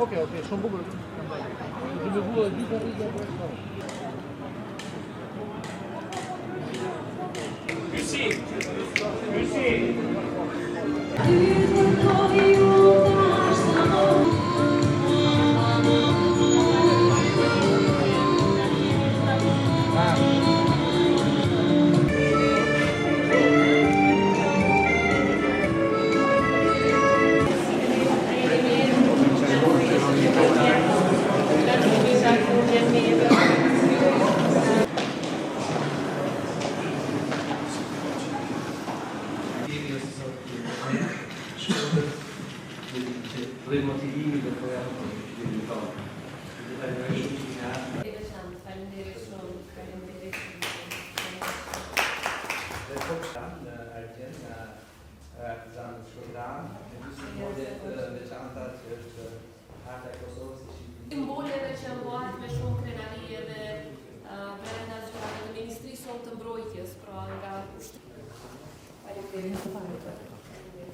Okej, shumë bukur. Dhe me vua gjithë Dhe motivimi dhe po janë të tonë. Faleminderit shumë. Dhe po kanë në Argjen, në Artizanët Shkodran, në një simbolet veçanta që është Arta e Kosovës e Shqipërisë. Simboleve që mbohet me shumë krenari edhe brenda zyrave të Ministrisë së Mbrojtjes, pra nga